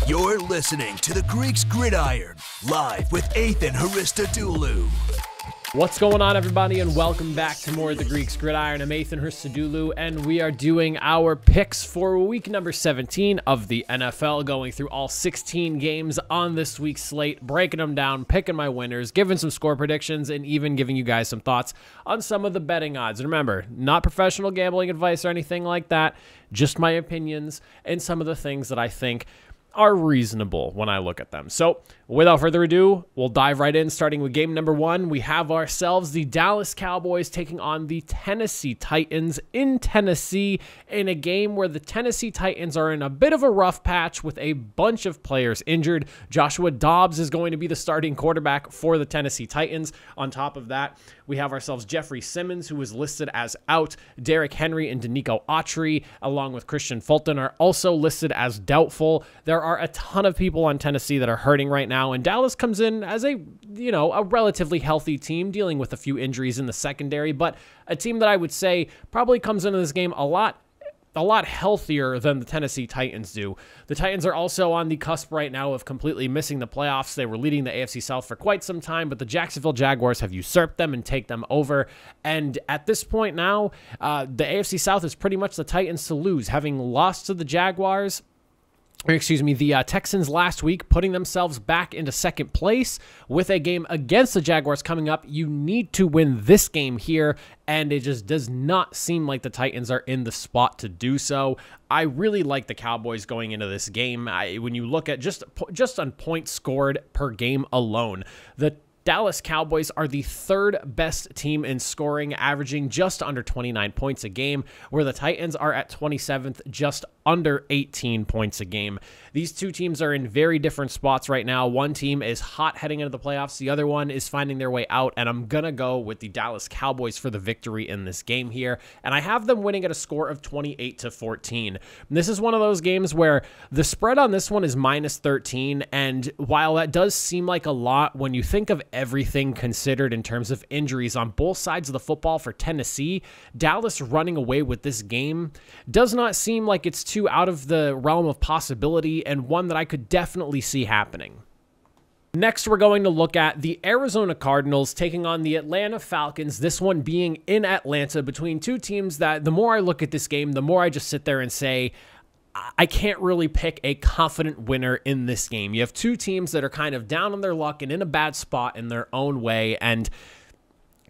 You're listening to the Greeks Gridiron, live with Ethan Haristadoulou. What's going on, everybody, and welcome back to more of the Greeks Gridiron. I'm Ethan Haristadoulou, and we are doing our picks for week number 17 of the NFL, going through all 16 games on this week's slate, breaking them down, picking my winners, giving some score predictions, and even giving you guys some thoughts on some of the betting odds. And remember, not professional gambling advice or anything like that, just my opinions and some of the things that I think are reasonable when I look at them. So without further ado, we'll dive right in, starting with game number 1. We have ourselves the Dallas Cowboys taking on the Tennessee Titans in Tennessee, in a game where the Tennessee Titans are in a bit of a rough patch with a bunch of players injured. Joshua Dobbs is going to be the starting quarterback for the Tennessee Titans. On top of that, we have ourselves Jeffrey Simmons, who is listed as out. Derrick Henry and Danico Autry, along with Christian Fulton, are also listed as doubtful. There are a ton of people on Tennessee that are hurting right now, and Dallas comes in as a relatively healthy team, dealing with a few injuries in the secondary, but a team that I would say probably comes into this game a lot healthier than the Tennessee Titans do. The Titans are also on the cusp right now of completely missing the playoffs. They were leading the AFC South for quite some time, but the Jacksonville Jaguars have usurped them and take them over. And at this point now, the AFC South is pretty much the Titans to lose, having lost to the Jaguars. The Texans last week, putting themselves back into second place with a game against the Jaguars coming up. You need to win this game here, and it just does not seem like the Titans are in the spot to do so. I really like the Cowboys going into this game. When you look at just on points scored per game alone, the Dallas Cowboys are the third best team in scoring, averaging just under 29 points a game, where the Titans are at 27th, just under 18 points a game. These two teams are in very different spots right now. One team is hot heading into the playoffs. The other one is finding their way out, and I'm going to go with the Dallas Cowboys for the victory in this game here, and I have them winning at a score of 28-14. This is one of those games where the spread on this one is -13, and while that does seem like a lot when you think of everything considered in terms of injuries on both sides of the football for Tennessee, Dallas running away with this game does not seem like it's too out of the realm of possibility, and one that I could definitely see happening. Next, we're going to look at the Arizona Cardinals taking on the Atlanta Falcons, this one being in Atlanta, between two teams that the more I look at this game, the more I just sit there and say, I can't really pick a confident winner in this game. You have two teams that are kind of down on their luck and in a bad spot in their own way, and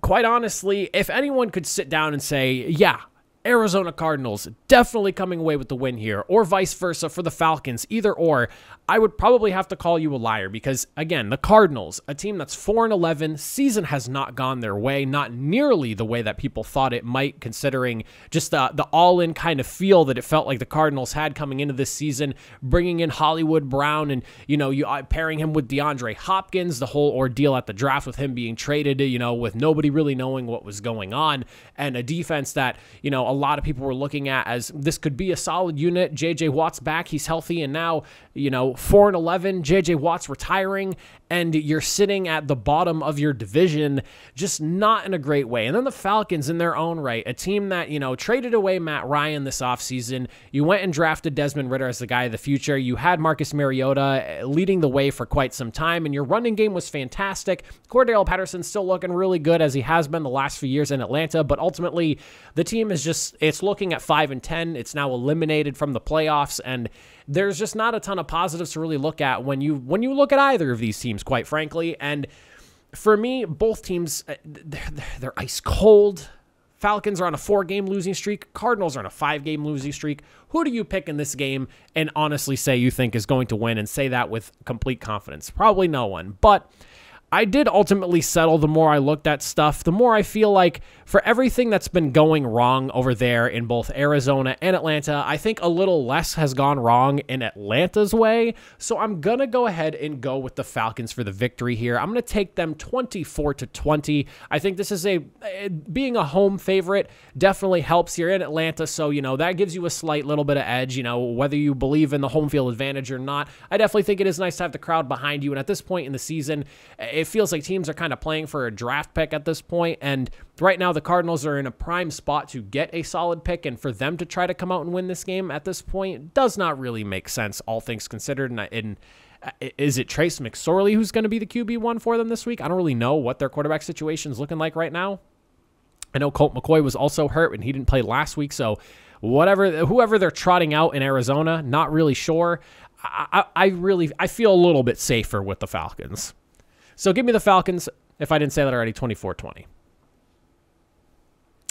quite honestly, if anyone could sit down and say, yeah, Arizona Cardinals definitely coming away with the win here, or vice versa for the Falcons, either or, I would probably have to call you a liar, because again, the Cardinals, a team that's 4-11, season has not gone their way, not nearly the way that people thought it might, considering just the all-in kind of feel that it felt like the Cardinals had coming into this season, bringing in Hollywood Brown and, you pairing him with DeAndre Hopkins, the whole ordeal at the draft with him being traded, with nobody really knowing what was going on, and a defense that, a lot of people were looking at as this could be a solid unit. J.J. Watt's back, he's healthy, and now, 4-11, J.J. Watt's retiring, and you're sitting at the bottom of your division, just not in a great way. And then the Falcons in their own right, a team that, traded away Matt Ryan this offseason. You went and drafted Desmond Ridder as the guy of the future. You had Marcus Mariota leading the way for quite some time, and your running game was fantastic. Cordell Patterson's still looking really good, as he has been the last few years in Atlanta, but ultimately the team is it's looking at 5-10. It's now eliminated from the playoffs, and there's just not a ton of positives to really look at when you look at either of these teams, quite frankly. And for me, both teams, they're ice cold. Falcons are on a 4-game losing streak. Cardinals are on a 5-game losing streak. Who do you pick in this game and honestly say you think is going to win, and say that with complete confidence? Probably no one. But I did ultimately settle. The more I looked at stuff, the more I feel like for everything that's been going wrong over there in both Arizona and Atlanta, I think a little less has gone wrong in Atlanta's way. So I'm going to go ahead and go with the Falcons for the victory here. I'm going to take them 24-20. I think this is being a home favorite definitely helps here in Atlanta. So, that gives you a slight little bit of edge, whether you believe in the home field advantage or not. I definitely think it is nice to have the crowd behind you. And at this point in the season, It feels like teams are kind of playing for a draft pick at this point, and right now the Cardinals are in a prime spot to get a solid pick, and for them to try to come out and win this game at this point does not really make sense, all things considered. And is it Trace McSorley who's going to be the QB1 for them this week? I don't really know what their quarterback situation is looking like right now. I know Colt McCoy was also hurt and he didn't play last week, so whoever they're trotting out in Arizona, not really sure. I feel a little bit safer with the Falcons. So give me the Falcons, if I didn't say that already, 24-20.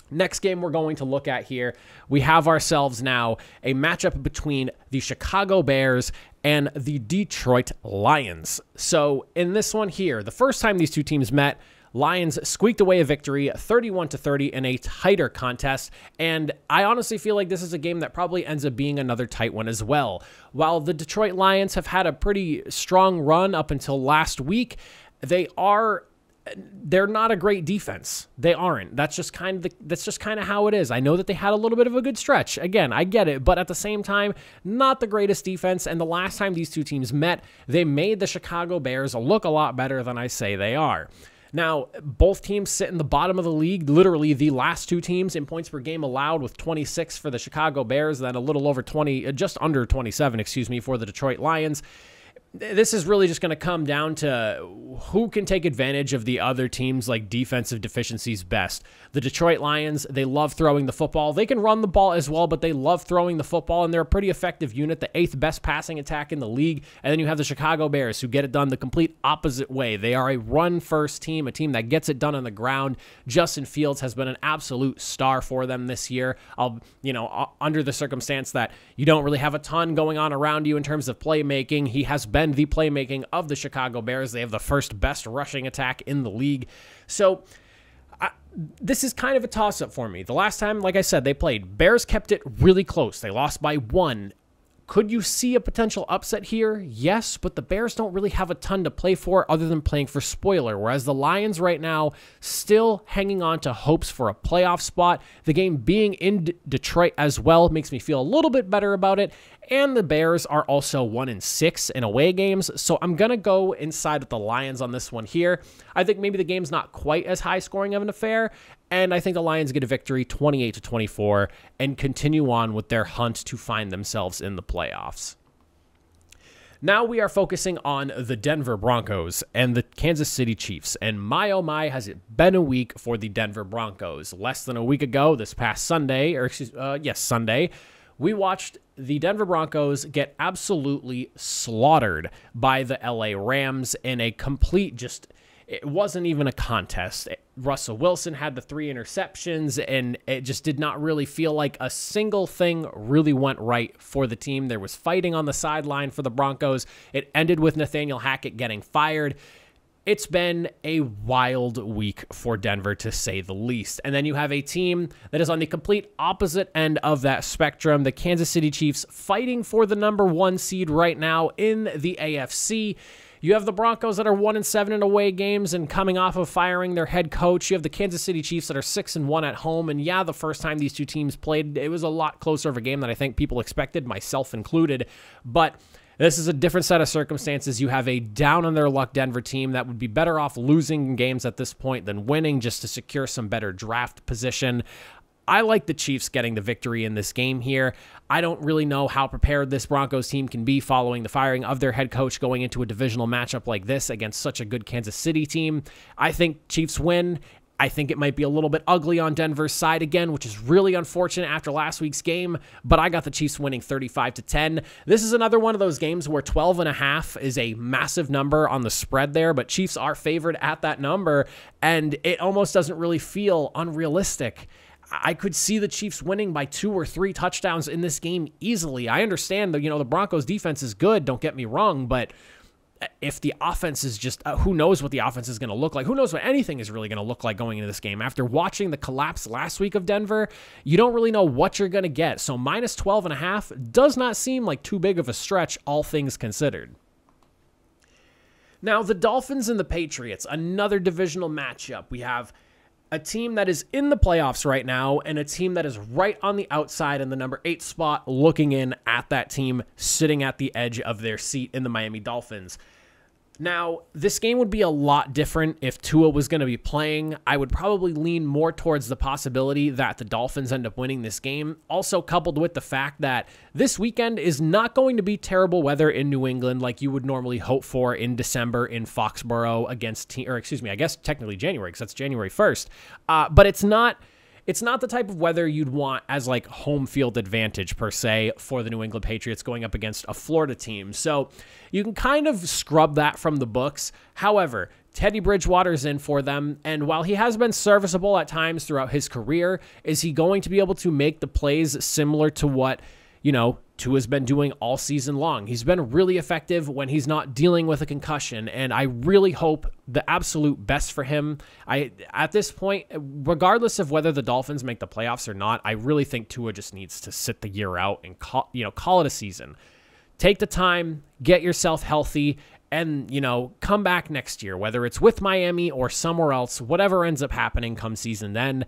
Next game we're going to look at here, we have ourselves now a matchup between the Chicago Bears and the Detroit Lions. So in this one here, the first time these two teams met, Lions squeaked away a victory 31-30 in a tighter contest, and I honestly feel like this is a game that probably ends up being another tight one as well. While the Detroit Lions have had a pretty strong run up until last week, they're not a great defense. They aren't. That's just kind of how it is. I know that they had a little bit of a good stretch. Again, I get it, but at the same time, not the greatest defense. And the last time these two teams met, they made the Chicago Bears look a lot better than I say they are. Now, both teams sit in the bottom of the league, literally the last two teams in points per game allowed, with 26 for the Chicago Bears, then a little over 20, just under 27, for the Detroit Lions. This is really just going to come down to who can take advantage of the other team's defensive deficiencies best. The Detroit Lions, they love throwing the football. They can run the ball as well, but they love throwing the football, and they're a pretty effective unit, the 8th best passing attack in the league. And then you have the Chicago Bears, who get it done the complete opposite way. They are a run-first team, a team that gets it done on the ground. Justin Fields has been an absolute star for them this year. Under the circumstance that you don't really have a ton going on around you in terms of playmaking, he has been the playmaking of the Chicago Bears. They have the first best rushing attack in the league. So this is kind of a toss-up for me. The last time, like I said, they played, Bears kept it really close. They lost by 1. Could you see a potential upset here? Yes, but the Bears don't really have a ton to play for other than playing for spoiler, whereas the Lions right now still hanging on to hopes for a playoff spot. The game being in Detroit as well makes me feel a little bit better about it, and the Bears are also 1-6 in away games, so I'm going to go inside with the Lions on this one here. I think maybe the game's not quite as high scoring of an affair, and I think the Lions get a victory 28-24 and continue on with their hunt to find themselves in the playoffs. Now we are focusing on the Denver Broncos and the Kansas City Chiefs. And my oh my, has it been a week for the Denver Broncos. Less than a week ago, this past Sunday, Sunday, we watched the Denver Broncos get absolutely slaughtered by the LA Rams in a complete it wasn't even a contest. Russell Wilson had the 3 interceptions, and it just did not really feel like a single thing really went right for the team. There was fighting on the sideline for the Broncos. It ended with Nathaniel Hackett getting fired. It's been a wild week for Denver, to say the least. And then you have a team that is on the complete opposite end of that spectrum, the Kansas City Chiefs, fighting for the number 1 seed right now in the AFC. You have the Broncos that are 1-7 in away games and coming off of firing their head coach. You have the Kansas City Chiefs that are 6-1 at home. And yeah, the first time these two teams played, it was a lot closer of a game than I think people expected, myself included. But this is a different set of circumstances. You have a down-on-their-luck Denver team that would be better off losing games at this point than winning, just to secure some better draft position. I like the Chiefs getting the victory in this game here. I don't really know how prepared this Broncos team can be following the firing of their head coach going into a divisional matchup like this against such a good Kansas City team. I think Chiefs win. I think it might be a little bit ugly on Denver's side again, which is really unfortunate after last week's game, but I got the Chiefs winning 35-10. This is another one of those games where 12.5 is a massive number on the spread there, but Chiefs are favored at that number, and it almost doesn't really feel unrealistic. I could see the Chiefs winning by 2 or 3 touchdowns in this game easily. I understand that, the Broncos defense is good, don't get me wrong, but if the offense is just, who knows what the offense is going to look like? Who knows what anything is really going to look like going into this game? After watching the collapse last week of Denver, you don't really know what you're going to get. So minus 12.5 does not seem like too big of a stretch, all things considered. Now, the Dolphins and the Patriots, another divisional matchup. We have a team that is in the playoffs right now and a team that is right on the outside in the number 8 spot, looking in at that team sitting at the edge of their seat in the Miami Dolphins. Now, this game would be a lot different if Tua was going to be playing. I would probably lean more towards the possibility that the Dolphins end up winning this game. Also coupled with the fact that this weekend is not going to be terrible weather in New England like you would normally hope for in December in Foxborough against, I guess technically January because that's January 1st. But it's not the type of weather you'd want as like home field advantage per se for the New England Patriots going up against a Florida team. So you can kind of scrub that from the books. However, Teddy Bridgewater's in for them, and while he has been serviceable at times throughout his career, is he going to be able to make the plays similar to what, Tua's been doing all season long? He's been really effective when he's not dealing with a concussion, and I really hope the absolute best for him. At this point, regardless of whether the Dolphins make the playoffs or not, I really think Tua just needs to sit the year out and call it a season. Take the time, get yourself healthy, and, come back next year, whether it's with Miami or somewhere else, whatever ends up happening come season then.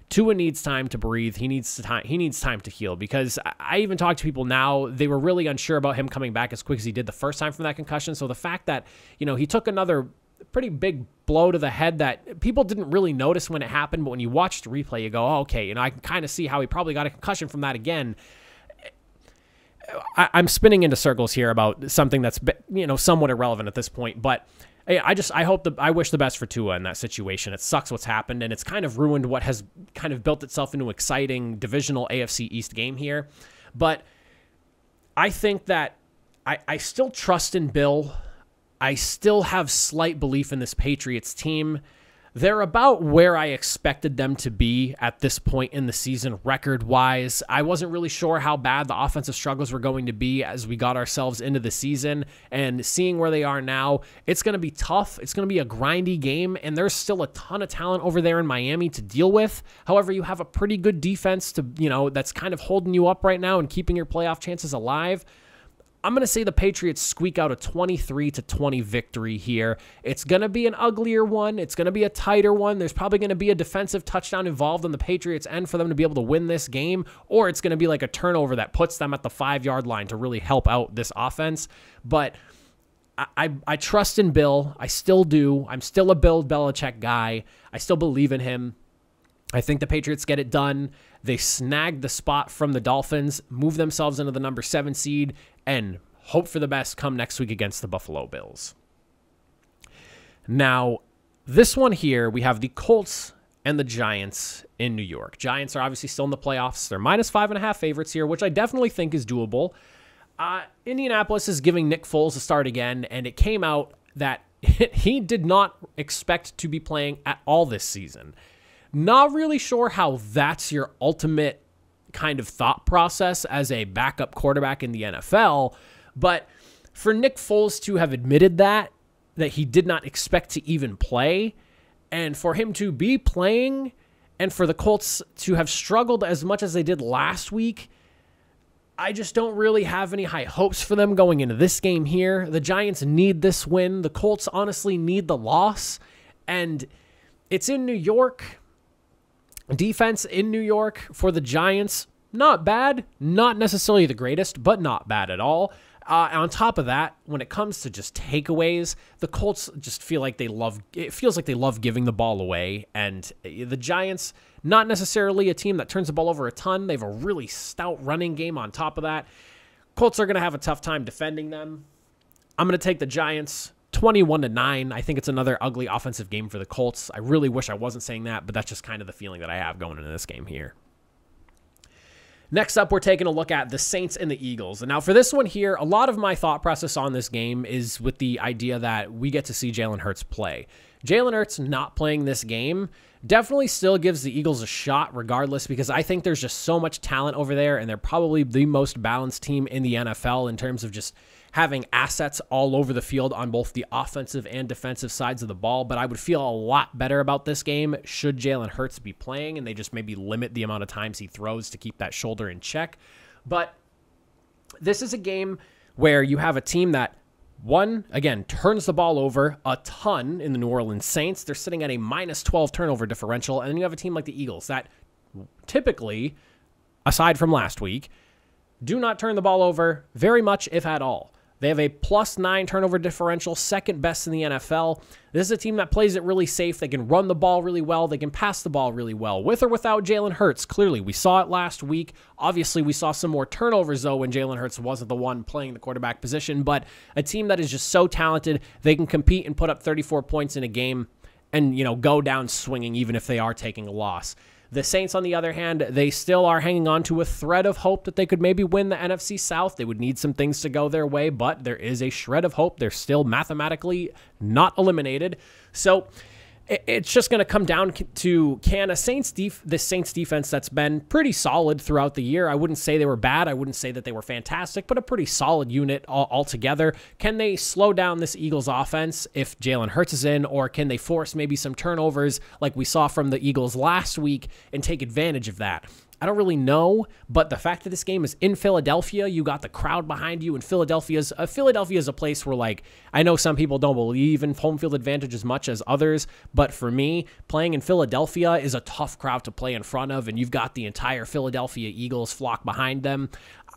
Tua needs time to breathe. He needs time to heal, because I even talk to people now, they were really unsure about him coming back as quick as he did the first time from that concussion. So the fact that, he took another pretty big blow to the head that people didn't really notice when it happened, but when you watch the replay, you go, oh, okay, I can kind of see how he probably got a concussion from that again. I'm spinning into circles here about something that's, somewhat irrelevant at this point, but I wish the best for Tua in that situation. It sucks what's happened, and it's kind of ruined what has kind of built itself into an exciting divisional AFC East game here. But I think that I still trust in Bill. I still have slight belief in this Patriots team. They're about where I expected them to be at this point in the season record-wise. I wasn't really sure how bad the offensive struggles were going to be as we got ourselves into the season, and seeing where they are now, it's going to be tough. It's going to be a grindy game, and there's still a ton of talent over there in Miami to deal with. However, you have a pretty good defense to, that's kind of holding you up right now and keeping your playoff chances alive. I'm going to say the Patriots squeak out a 23-20 victory here. It's going to be an uglier one. It's going to be a tighter one. There's probably going to be a defensive touchdown involved on the Patriots' end for them to be able to win this game, or it's going to be like a turnover that puts them at the 5-yard line to really help out this offense. But I trust in Bill. I still do. I'm still a Bill Belichick guy. I still believe in him. I think the Patriots get it done. They snag the spot from the Dolphins, move themselves into the number 7 seed, and hope for the best come next week against the Buffalo Bills. Now, this one here, we have the Colts and the Giants in New York. Giants are obviously still in the playoffs. They're -5.5 favorites here, which I definitely think is doable. Indianapolis is giving Nick Foles a start again, and it came out that he did not expect to be playing at all this season. Not really sure how that's your ultimate kind of thought process as a backup quarterback in the NFL, but for Nick Foles to have admitted that he did not expect to even play, and for him to be playing, and for the Colts to have struggled as much as they did last week, I just don't really have any high hopes for them going into this game here. The Giants need this win. The Colts honestly need the loss, and it's in New York. Defense in New York for the Giants, not bad. Not necessarily the greatest, but not bad at all. On top of that, when it comes to just takeaways, the Colts just feel like it feels like they love giving the ball away. And the Giants, not necessarily a team that turns the ball over a ton. They have a really stout running game on top of that. Colts are going to have a tough time defending them. I'm going to take the Giants 21-9. I think it's another ugly offensive game for the Colts. I really wish I wasn't saying that, but that's just kind of the feeling that I have going into this game here. Next up, we're taking a look at the Saints and the Eagles. And now for this one here, a lot of my thought process on this game is with the idea that we get to see Jalen Hurts play. Jalen Hurts not playing this game definitely still gives the Eagles a shot regardless, because I think there's just so much talent over there, and they're probably the most balanced team in the NFL in terms of just having assets all over the field on both the offensive and defensive sides of the ball. But I would feel a lot better about this game should Jalen Hurts be playing, and they just maybe limit the amount of times he throws to keep that shoulder in check. But this is a game where you have a team that, one, again, turns the ball over a ton in the New Orleans Saints. They're sitting at a -12 turnover differential. And then you have a team like the Eagles that typically, aside from last week, do not turn the ball over very much, if at all. They have a +9 turnover differential, second best in the NFL. This is a team that plays it really safe. They can run the ball really well. They can pass the ball really well, with or without Jalen Hurts. Clearly, we saw it last week. Obviously, we saw some more turnovers, though, when Jalen Hurts wasn't the one playing the quarterback position. But a team that is just so talented, they can compete and put up 34 points in a game and, go down swinging, even if they are taking a loss. The Saints, on the other hand, they still are hanging on to a thread of hope that they could maybe win the NFC South. They would need some things to go their way, but there is a shred of hope. They're still mathematically not eliminated. So it's just going to come down to this Saints defense that's been pretty solid throughout the year. I wouldn't say they were bad. I wouldn't say that they were fantastic, but a pretty solid unit altogether. Can they slow down this Eagles offense if Jalen Hurts is in, or can they force maybe some turnovers like we saw from the Eagles last week and take advantage of that? I don't really know, but the fact that this game is in Philadelphia, you got the crowd behind you, and Philadelphia is a place where, I know some people don't believe in home field advantage as much as others, but for me, playing in Philadelphia is a tough crowd to play in front of, and you've got the entire Philadelphia Eagles flock behind them.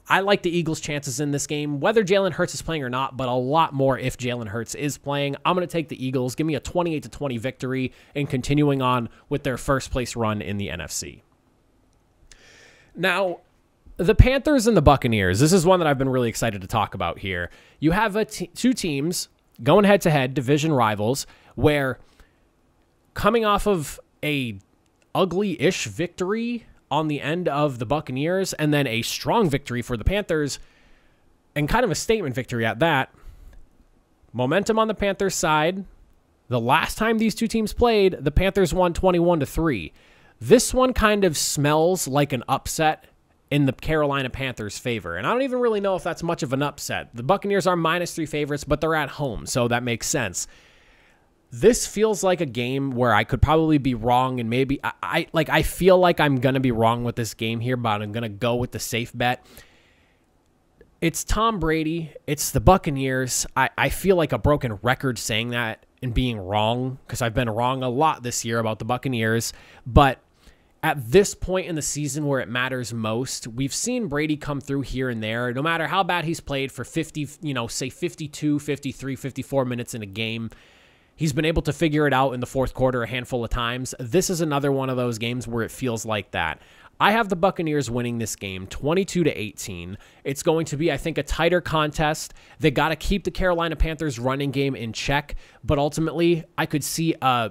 I like the Eagles' chances in this game, whether Jalen Hurts is playing or not, but a lot more if Jalen Hurts is playing. I'm going to take the Eagles. Give me a 28-20 victory and continuing on with their first-place run in the NFC. Now, the Panthers and the Buccaneers, this is one that I've been really excited to talk about here. You have two teams going head-to-head, division rivals, where coming off of a ugly-ish victory on the end of the Buccaneers and then a strong victory for the Panthers and kind of a statement victory at that, momentum on the Panthers side. The last time these two teams played, the Panthers won 21-3. This one kind of smells like an upset in the Carolina Panthers' favor, and I don't even really know if that's much of an upset. The Buccaneers are -3 favorites, but they're at home, so that makes sense. This feels like a game where I could probably be wrong, and maybe I feel like I'm going to be wrong with this game here, but I'm going to go with the safe bet. It's Tom Brady. It's the Buccaneers. I feel like a broken record saying that and being wrong, because I've been wrong a lot this year about the Buccaneers, but at this point in the season where it matters most, we've seen Brady come through here and there. No matter how bad he's played for 52, 53, 54 minutes in a game, he's been able to figure it out in the fourth quarter a handful of times. This is another one of those games where it feels like that. I have the Buccaneers winning this game 22-18. It's going to be, I think, a tighter contest. They got to keep the Carolina Panthers running game in check, but ultimately I could see a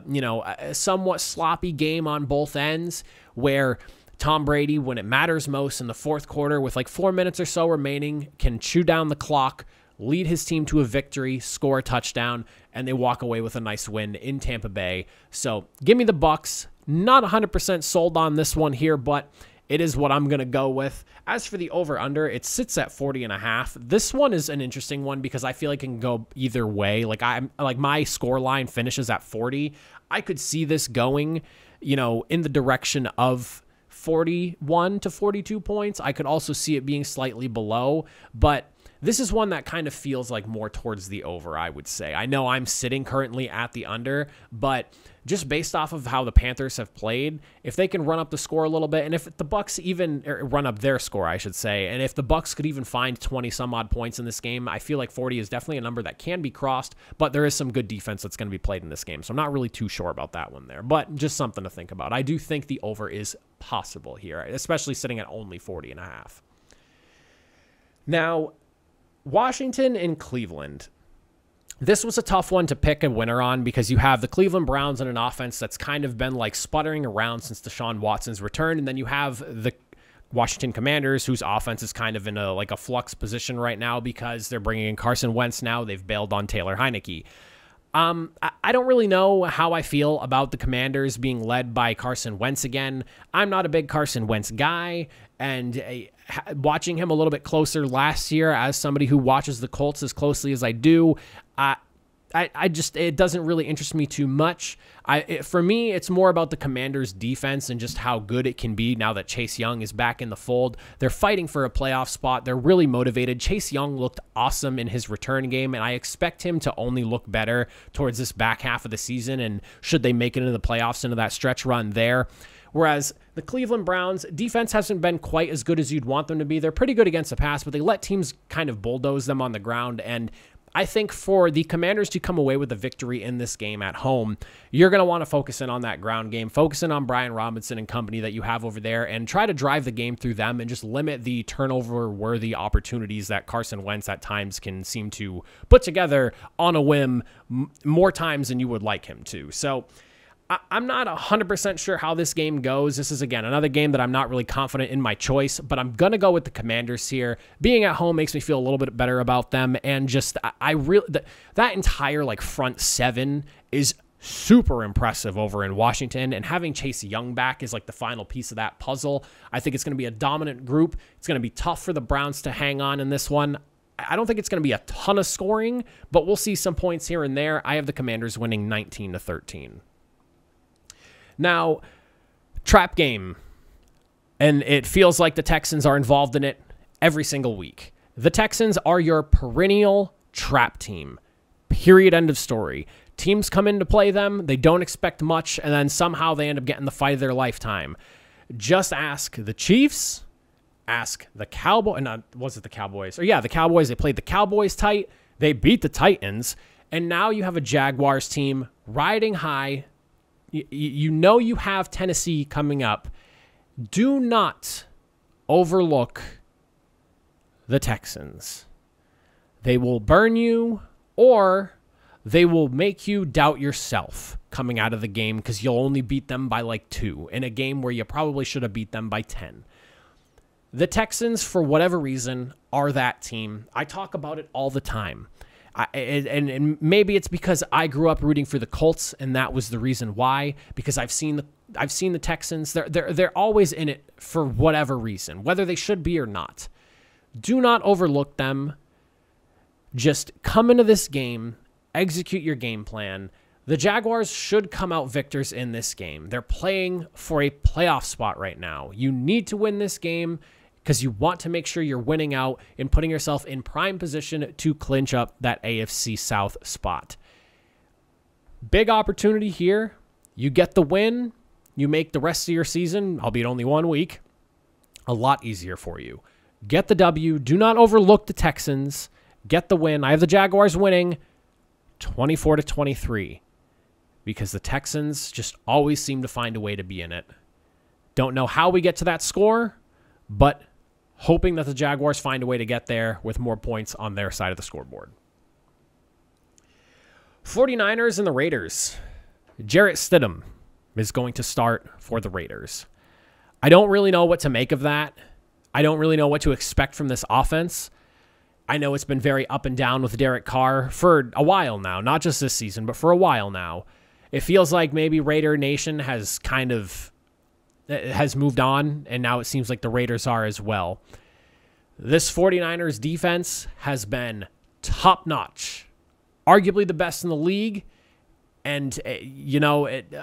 somewhat sloppy game on both ends where Tom Brady, when it matters most in the fourth quarter with 4 minutes or so remaining, can chew down the clock, lead his team to a victory, score a touchdown, and they walk away with a nice win in Tampa Bay. So give me the Bucs. Not 100% sold on this one here, but it is what I'm going to go with. As for the over-under, it sits at 40.5. This one is an interesting one because I feel like it can go either way. My score line finishes at 40. I could see this going, in the direction of 41 to 42 points. I could also see it being slightly below, but this is one that kind of feels like more towards the over, I would say. I know I'm sitting currently at the under, but just based off of how the Panthers have played, if they can run up the score a little bit, and if the Bucs even run up their score, I should say, and if the Bucs could even find 20 some odd points in this game, I feel like 40 is definitely a number that can be crossed, but there is some good defense that's going to be played in this game, so I'm not really too sure about that one there, but just something to think about. I do think the over is possible here, especially sitting at only 40.5. Now, Washington and Cleveland. This was a tough one to pick a winner on because you have the Cleveland Browns and an offense that's kind of been sputtering around since Deshaun Watson's return, and then you have the Washington Commanders, whose offense is kind of in a flux position right now because they're bringing in Carson Wentz now. They've bailed on Taylor Heineke. I don't really know how I feel about the Commanders being led by Carson Wentz again. I'm not a big Carson Wentz guy, and watching him a little bit closer last year as somebody who watches the Colts as closely as I do, it doesn't really interest me too much. For me, it's more about the Commanders' defense and just how good it can be now that Chase Young is back in the fold. They're fighting for a playoff spot. They're really motivated. Chase Young looked awesome in his return game, and I expect him to only look better towards this back half of the season, and should they make it into the playoffs, into that stretch run there. Whereas the Cleveland Browns defense hasn't been quite as good as you'd want them to be. They're pretty good against the pass, but they let teams kind of bulldoze them on the ground. And I think for the Commanders to come away with a victory in this game at home, you're going to want to focus in on that ground game, focus in on Brian Robinson and company that you have over there, and try to drive the game through them and just limit the turnover-worthy opportunities that Carson Wentz at times can seem to put together on a whim more times than you would like him to. So I'm not 100% sure how this game goes. This is, again, another game that I'm not really confident in my choice, but I'm going to go with the Commanders here. Being at home makes me feel a little bit better about them, and just that entire like front seven is super impressive over in Washington, and having Chase Young back is like the final piece of that puzzle. I think it's going to be a dominant group. It's going to be tough for the Browns to hang on in this one. I don't think it's going to be a ton of scoring, but we'll see some points here and there. I have the Commanders winning 19-13. Now, trap game, and it feels like the Texans are involved in it every single week. The Texans are your perennial trap team. Period. End of story. Teams come in to play them, they don't expect much, and then somehow they end up getting the fight of their lifetime. Just ask the Chiefs, ask the Cowboys, was it the Cowboys? Or yeah, the Cowboys, they played the Cowboys tight, they beat the Titans, and now you have a Jaguars team riding high. You know you have Tennessee coming up. Do not overlook the Texans. They will burn you, or they will make you doubt yourself coming out of the game because you'll only beat them by like 2 in a game where you probably should have beat them by 10. The Texans, for whatever reason, are that team. I talk about it all the time. And maybe it's because I grew up rooting for the Colts, and that was the reason why. Because I've seen the Texans. They're always in it for whatever reason, whether they should be or not. Do not overlook them. Just come into this game, execute your game plan. The Jaguars should come out victors in this game. They're playing for a playoff spot right now. You need to win this game, because you want to make sure you're winning out and putting yourself in prime position to clinch up that AFC South spot. Big opportunity here. You get the win. You make the rest of your season, albeit only 1 week, a lot easier for you. Get the W. Do not overlook the Texans. Get the win. I have the Jaguars winning 24-23 because the Texans just always seem to find a way to be in it. Don't know how we get to that score, but hoping that the Jaguars find a way to get there with more points on their side of the scoreboard. 49ers and the Raiders. Jarrett Stidham is going to start for the Raiders. I don't really know what to make of that. I don't really know what to expect from this offense. I know it's been very up and down with Derek Carr for a while now, not just this season, but for a while now. It feels like maybe Raider Nation has moved on, and now it seems like the Raiders are as well. This 49ers defense has been top-notch, arguably the best in the league, and,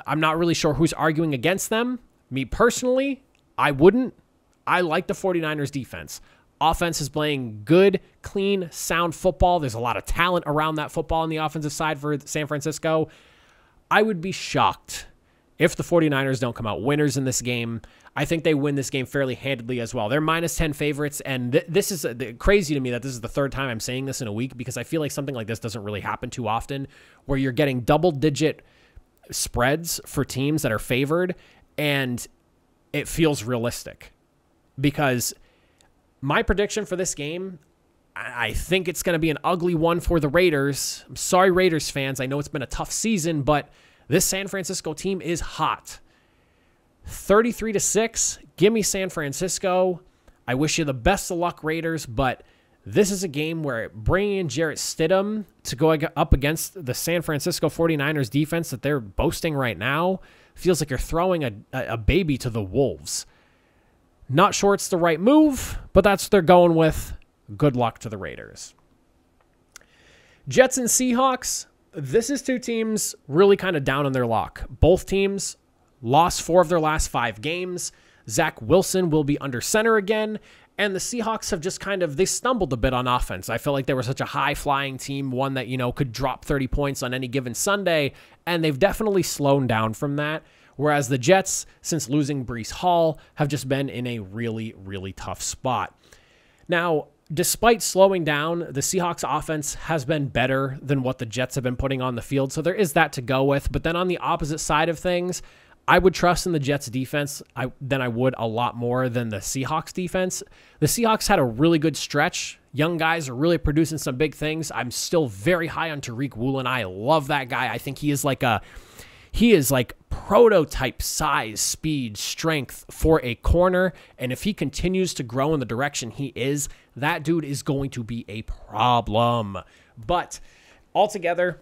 I'm not really sure who's arguing against them. Me personally, I wouldn't. I like the 49ers defense. Offense is playing good, clean, sound football. There's a lot of talent around that football on the offensive side for San Francisco. I would be shocked if the 49ers don't come out winners in this game. I think they win this game fairly handedly as well. They're -10 favorites, and this is crazy to me that this is the third time I'm saying this in a week, because I feel like something like this doesn't really happen too often, where you're getting double-digit spreads for teams that are favored, and it feels realistic. Because my prediction for this game, I think it's going to be an ugly one for the Raiders. I'm sorry, Raiders fans. I know it's been a tough season, but this San Francisco team is hot. 33-6. Give me San Francisco. I wish you the best of luck, Raiders, but this is a game where bringing in Jarrett Stidham to go up against the San Francisco 49ers defense that they're boasting right now feels like you're throwing a baby to the wolves. Not sure it's the right move, but that's what they're going with. Good luck to the Raiders. Jets and Seahawks. This is two teams really kind of down on their luck. Both teams lost 4 of their last 5 games. Zach Wilson will be under center again. And the Seahawks have just they stumbled a bit on offense. I feel like they were such a high-flying team, one that, could drop 30 points on any given Sunday. And they've definitely slowed down from that. Whereas the Jets, since losing Breece Hall, have just been in a really, really tough spot. Now, despite slowing down, the Seahawks offense has been better than what the Jets have been putting on the field, so there is that to go with. But then on the opposite side of things, I would trust in the Jets defense than I would a lot more than the Seahawks defense. The Seahawks had a really good stretch. Young guys are really producing some big things. I'm still very high on Tariq Woolen. I love that guy. I think he is like prototype size, speed, strength for a corner. And if he continues to grow in the direction he is, that dude is going to be a problem. But altogether,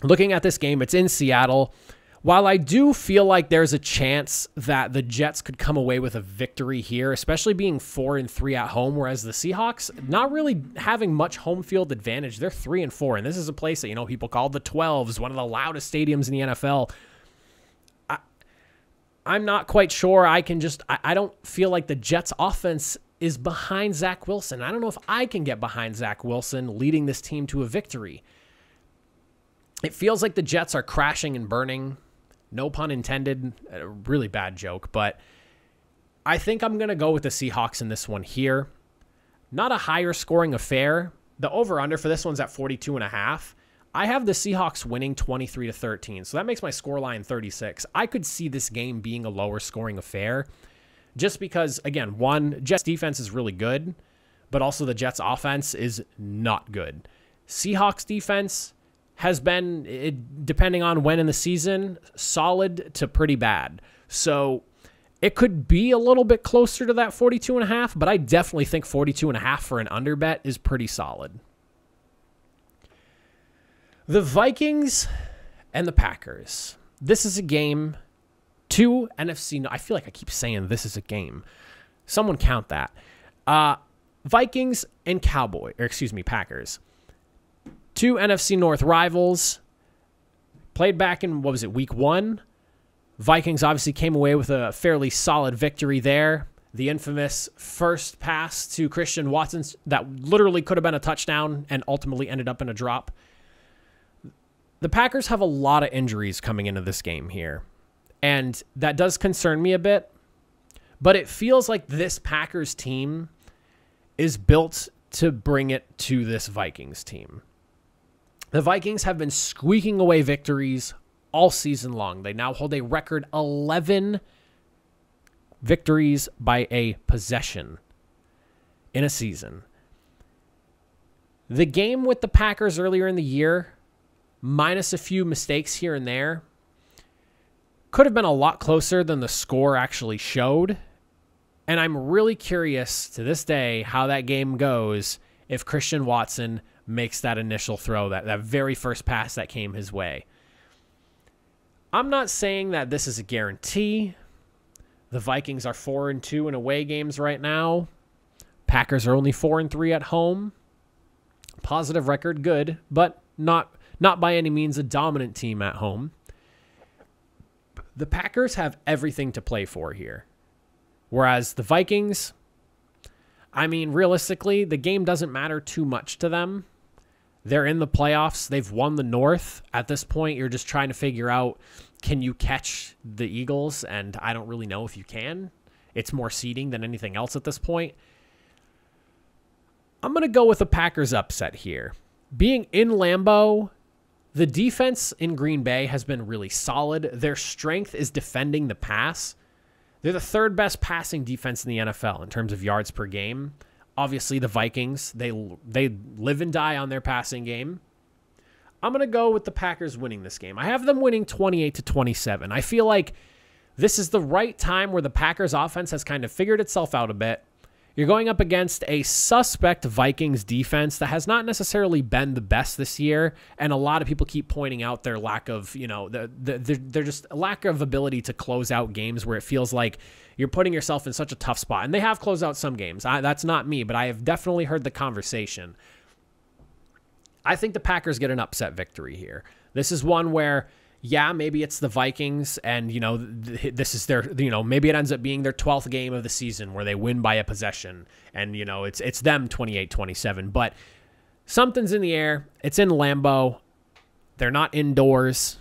looking at this game, it's in Seattle. While I do feel like there's a chance that the Jets could come away with a victory here, especially being 4-3 at home, whereas the Seahawks not really having much home field advantage. They're 3-4, and this is a place that, people call the 12s, one of the loudest stadiums in the NFL. I'm not quite sure. I don't feel like the Jets offense is behind Zach Wilson. I don't know if I can get behind Zach Wilson leading this team to a victory. It feels like the Jets are crashing and burning. No pun intended. A really bad joke, but I think I'm going to go with the Seahawks in this one here. Not a higher scoring affair. The over-under for this one's at 42.5. I have the Seahawks winning 23-13, so that makes my scoreline 36. I could see this game being a lower scoring affair just because, again, one, Jets defense is really good, but also the Jets offense is not good. Seahawks defense has been, depending on when in the season, solid to pretty bad. So it could be a little bit closer to that 42.5, but I definitely think 42.5 for an under bet is pretty solid. The Vikings and the Packers. This is a game. Two NFC. I feel like I keep saying this is a game. Someone count that. Vikings and Packers. Two NFC North rivals. Played back in, week 1? Vikings obviously came away with a fairly solid victory there. The infamous first pass to Christian Watson that literally could have been a touchdown and ultimately ended up in a drop. The Packers have a lot of injuries coming into this game here, and that does concern me a bit, but it feels like this Packers team is built to bring it to this Vikings team. The Vikings have been squeaking away victories all season long. They now hold a record 11 victories by a possession in a season. The game with the Packers earlier in the year, minus a few mistakes here and there, could have been a lot closer than the score actually showed. And I'm really curious to this day how that game goes if Christian Watson makes that initial throw, that very first pass that came his way. I'm not saying that this is a guarantee. The Vikings are 4-2 in away games right now. Packers are only 4-3 at home. Positive record, good, but not by any means a dominant team at home. The Packers have everything to play for here. Whereas the Vikings, realistically, the game doesn't matter too much to them. They're in the playoffs. They've won the North. At this point, you're just trying to figure out, can you catch the Eagles? And I don't really know if you can. It's more seeding than anything else at this point. I'm going to go with the Packers upset here. Being in Lambeau, the defense in Green Bay has been really solid. Their strength is defending the pass. They're the third best passing defense in the NFL in terms of yards per game. Obviously, the Vikings, they live and die on their passing game. I'm going to go with the Packers winning this game. I have them winning 28-27. I feel like this is the right time where the Packers offense has kind of figured itself out a bit. You're going up against a suspect Vikings defense that has not necessarily been the best this year, and a lot of people keep pointing out their lack of, they're just a lack of ability to close out games where it feels like you're putting yourself in such a tough spot. And they have closed out some games. That's not me, but I have definitely heard the conversation. I think the Packers get an upset victory here. This is one where, yeah, maybe it's the Vikings and, this is their, maybe it ends up being their 12th game of the season where they win by a possession and, it's them 28-27, but something's in the air. It's in Lambeau. They're not indoors.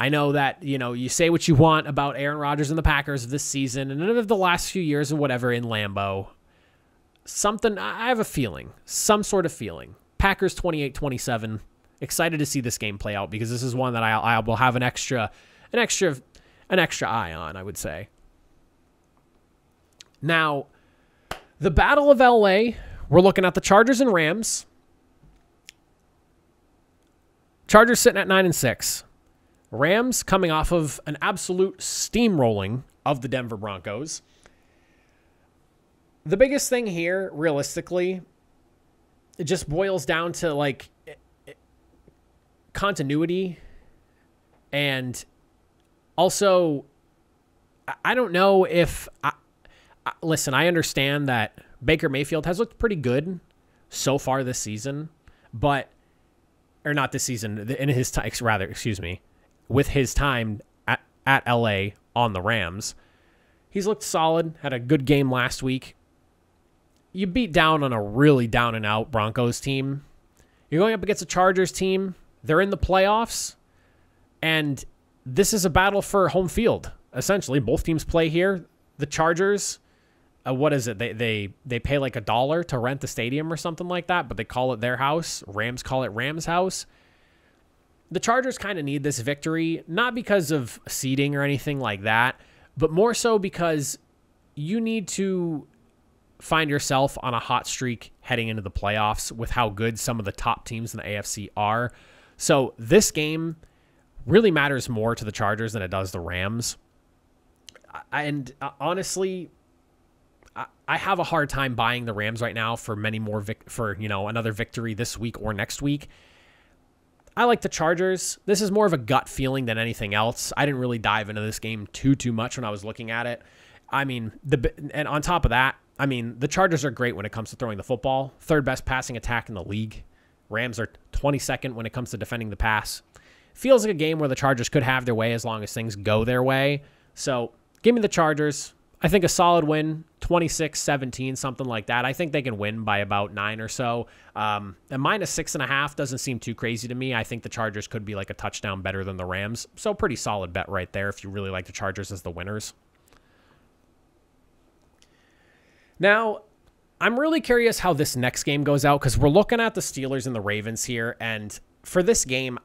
I know that, you say what you want about Aaron Rodgers and the Packers this season and of the last few years or whatever in Lambeau. I have a feeling, some sort of feeling. Packers 28-27. Excited to see this game play out because this is one that I will have an extra eye on, I would say. Now, the Battle of LA, we're looking at the Chargers and Rams. Chargers sitting at 9-6. Rams coming off of an absolute steamrolling of the Denver Broncos. The biggest thing here, realistically, it just boils down to like continuity, and also I don't know if listen, I understand that Baker Mayfield has looked pretty good so far this season, or not this season, in his time, with his time at LA on the Rams. He's looked solid, had a good game last week. You beat down on a really down and out Broncos team. You're going up against a Chargers team. They're in the playoffs, and this is a battle for home field. Essentially, both teams play here. The Chargers, what is it? They pay like $1 to rent the stadium or something like that, but they call it their house. Rams call it Rams' house. The Chargers kind of need this victory, not because of seeding or anything like that, but more so because you need to find yourself on a hot streak heading into the playoffs with how good some of the top teams in the AFC are. So this game really matters more to the Chargers than it does the Rams. And honestly, I have a hard time buying the Rams right now for many more another victory this week or next week. I like the Chargers. This is more of a gut feeling than anything else. I didn't really dive into this game too much when I was looking at it. I mean, and on top of that, I mean, the Chargers are great when it comes to throwing the football. Third best passing attack in the league. Rams are 22nd when it comes to defending the pass. Feels like a game where the Chargers could have their way as long as things go their way. So give me the Chargers. I think a solid win, 26-17, something like that. I think they can win by about 9 or so. A -6.5 doesn't seem too crazy to me. I think the Chargers could be like a touchdown better than the Rams. So pretty solid bet right there if you really like the Chargers as the winners. Now, I'm really curious how this next game goes out because we're looking at the Steelers and the Ravens here. And for this game,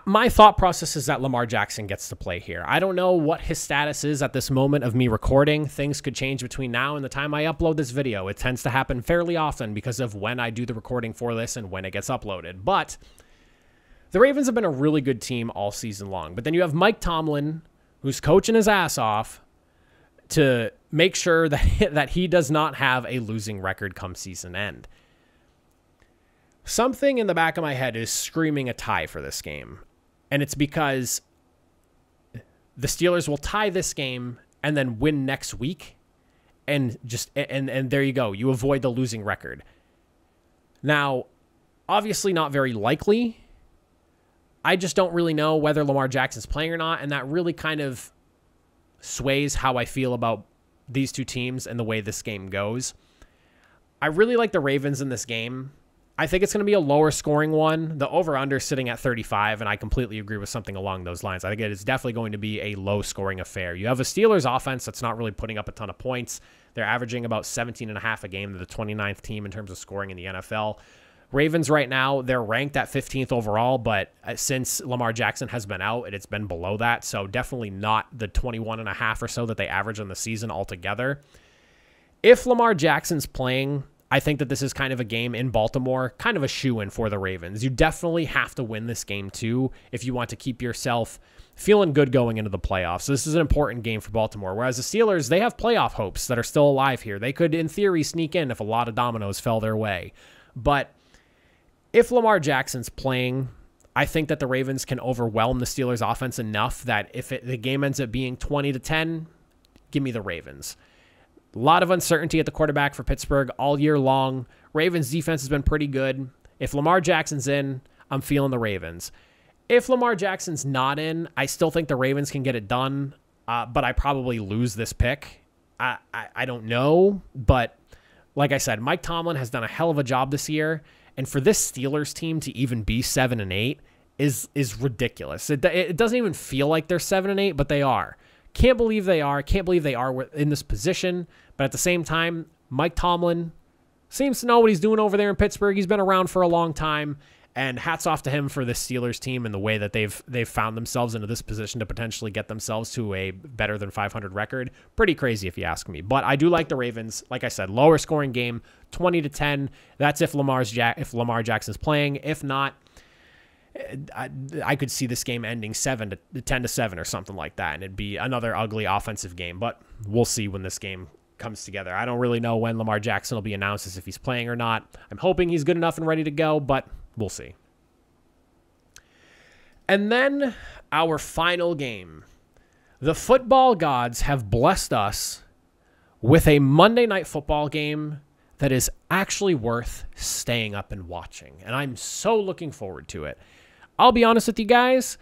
my thought process is that Lamar Jackson gets to play here. I don't know what his status is at this moment of me recording. Things could change between now and the time I upload this video. It tends to happen fairly often because of when I do the recording for this and when it gets uploaded. But the Ravens have been a really good team all season long. But then you have Mike Tomlin, who's coaching his ass off to make sure that he does not have a losing record come season end. Something in the back of my head is screaming a tie for this game. And it's because the Steelers will tie this game and then win next week. And there you go. You avoid the losing record. Now, obviously not very likely. I just don't really know whether Lamar Jackson's playing or not. And that really kind of sways how I feel about these two teams and the way this game goes. I really like the Ravens in this game. I think it's going to be a lower scoring one. The over-under sitting at 35, and I completely agree with something along those lines. I think it is definitely going to be a low-scoring affair. You have a Steelers offense that's not really putting up a ton of points. They're averaging about 17.5 a game. They're the 29th team in terms of scoring in the NFL. Ravens right now, they're ranked at 15th overall, but since Lamar Jackson has been out, it's been below that, so definitely not the 21.5 or so that they average on the season altogether. If Lamar Jackson's playing, I think that this is kind of a game in Baltimore, kind of a shoo-in for the Ravens. You definitely have to win this game too if you want to keep yourself feeling good going into the playoffs. So this is an important game for Baltimore, whereas the Steelers, they have playoff hopes that are still alive here. They could, in theory, sneak in if a lot of dominoes fell their way. But if Lamar Jackson's playing, I think that the Ravens can overwhelm the Steelers offense enough that if the game ends up being 20-10, give me the Ravens. A lot of uncertainty at the quarterback for Pittsburgh all year long. Ravens defense has been pretty good. If Lamar Jackson's in, I'm feeling the Ravens. If Lamar Jackson's not in, I still think the Ravens can get it done, but I probably lose this pick. I don't know, but like I said, Mike Tomlin has done a hell of a job this year. And for this Steelers team to even be 7-8 is ridiculous. It doesn't even feel like they're 7-8, but they are. Can't believe they are. Can't believe they are in this position. But at the same time, Mike Tomlin seems to know what he's doing over there in Pittsburgh. He's been around for a long time, and hats off to him for this Steelers team and the way that they've found themselves into this position to potentially get themselves to a better than 500 record. Pretty crazy if you ask me. But I do like the Ravens. Like I said, lower scoring game, 20-10. That's if Lamar Jackson's playing. If not, I could see this game ending 10-7 or something like that, and it'd be another ugly offensive game. But we'll see when this game comes together. I don't really know when Lamar Jackson will be announced as if he's playing or not. I'm hoping he's good enough and ready to go, but we'll see. And then our final game. The football gods have blessed us with a Monday Night Football game that is actually worth staying up and watching, and I'm so looking forward to it. I'll be honest with you guys,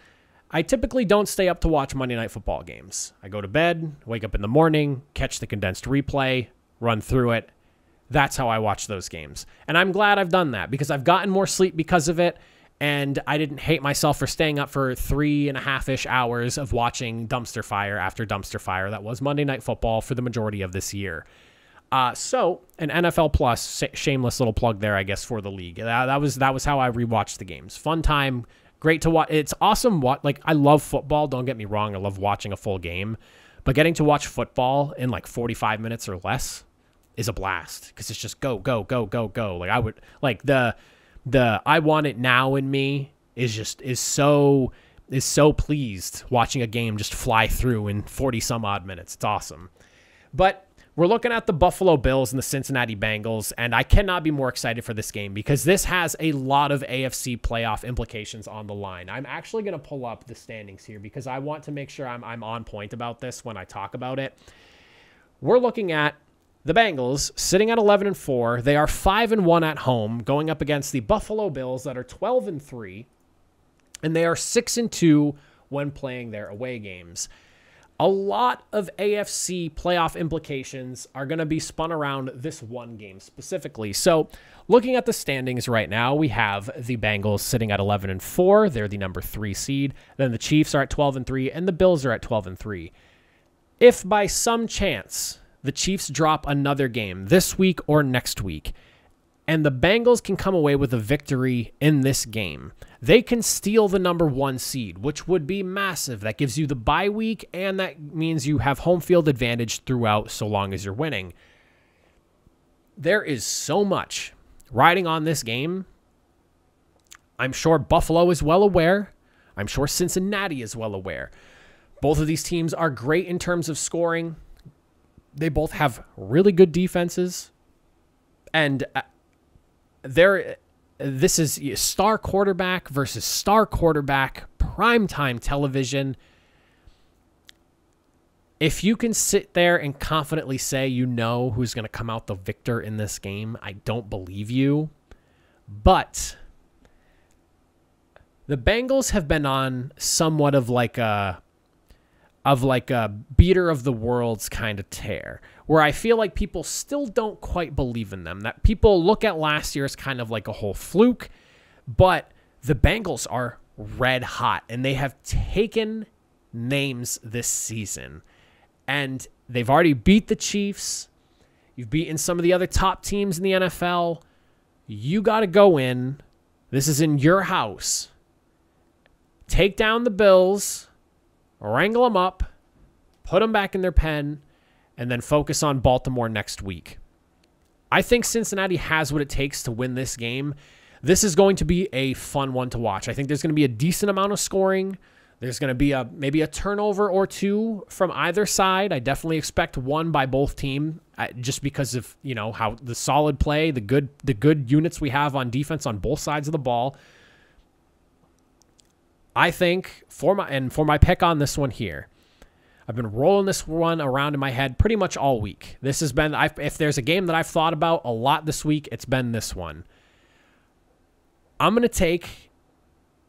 I typically don't stay up to watch Monday Night Football games. I go to bed, wake up in the morning, catch the condensed replay, run through it. That's how I watch those games. And I'm glad I've done that because I've gotten more sleep because of it, and I didn't hate myself for staying up for 3.5-ish hours of watching dumpster fire after dumpster fire. That was Monday Night Football for the majority of this year. So an NFL Plus, shameless little plug there, I guess, for the league. That was how I rewatched the games. Fun time. Great to watch. It's awesome. Like, I love football. Don't get me wrong. I love watching a full game, but getting to watch football in like 45 minutes or less is a blast because it's just go, go, go, go, go. Like the I want it now in me is so pleased watching a game just fly through in 40 some odd minutes. It's awesome. But we're looking at the Buffalo Bills and the Cincinnati Bengals, and I cannot be more excited for this game because this has a lot of AFC playoff implications on the line. I'm actually going to pull up the standings here because I want to make sure I'm on point about this when I talk about it. We're looking at the Bengals sitting at 11-4. They are 5-1 at home, going up against the Buffalo Bills that are 12-3, and they are 6-2 when playing their away games. A lot of AFC playoff implications are going to be spun around this one game specifically. So looking at the standings right now, we have the Bengals sitting at 11-4. They're the number 3 seed. Then the Chiefs are at 12-3, and the Bills are at 12-3. If by some chance the Chiefs drop another game this week or next week, and the Bengals can come away with a victory in this game, they can steal the number 1 seed, which would be massive. That gives you the bye week, and that means you have home field advantage throughout so long as you're winning. There is so much riding on this game. I'm sure Buffalo is well aware. I'm sure Cincinnati is well aware. Both of these teams are great in terms of scoring. They both have really good defenses. And this is star quarterback versus star quarterback, primetime television. If you can sit there and confidently say you know who's going to come out the victor in this game, I don't believe you. But the Bengals have been on somewhat of like a beater of the world's kind of tear, where I feel like people still don't quite believe in them, that people look at last year as kind of like a whole fluke, but the Bengals are red hot, and they have taken names this season, and they've already beat the Chiefs. You've beaten some of the other top teams in the NFL. You got to go in. This is in your house. Take down the Bills, wrangle them up, put them back in their pen, and then focus on Baltimore next week. I think Cincinnati has what it takes to win this game. This is going to be a fun one to watch. I think there's going to be a decent amount of scoring. There's going to be maybe a turnover or two from either side. I definitely expect one by both teams, just because of, how the solid play, the good units we have on defense on both sides of the ball. I think for my pick on this one here, I've been rolling this one around in my head pretty much all week. This has been, if there's a game that I've thought about a lot this week, it's been this one. I'm going to take,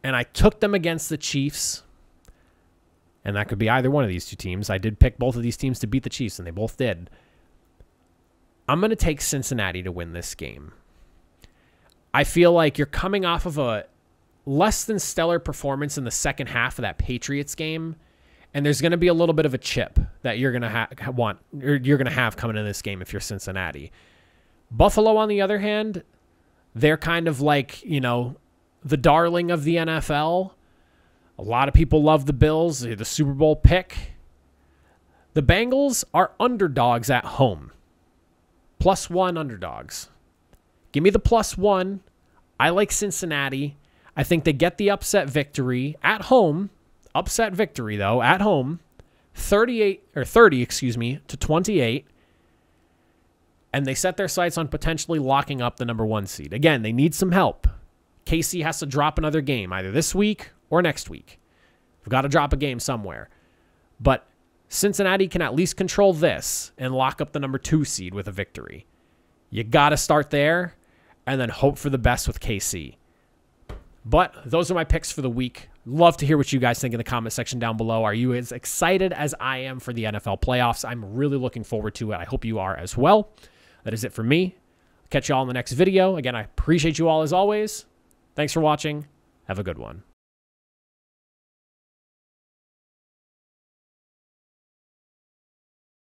and I took them against the Chiefs, and that could be either one of these two teams. I did pick both of these teams to beat the Chiefs, and they both did. I'm going to take Cincinnati to win this game. I feel like you're coming off of less than stellar performance in the second half of that Patriots game, and there's going to be a little bit of a chip that you're going to you're going to have coming in this game if you're Cincinnati. Buffalo, on the other hand, they're kind of like, you know, the darling of the NFL. A lot of people love the Bills. They're the Super Bowl pick. The Bengals are underdogs at home. +1 underdogs. Give me the +1. I like Cincinnati. I think they get the upset victory at home. Upset victory, though, at home. 30 to 28. And they set their sights on potentially locking up the number 1 seed. Again, they need some help. KC has to drop another game, either this week or next week. We've got to drop a game somewhere. But Cincinnati can at least control this and lock up the number 2 seed with a victory. You got to start there and then hope for the best with KC. But those are my picks for the week. Love to hear what you guys think in the comment section down below. Are you as excited as I am for the NFL playoffs? I'm really looking forward to it. I hope you are as well. That is it for me. Catch you all in the next video. Again, I appreciate you all as always. Thanks for watching. Have a good one.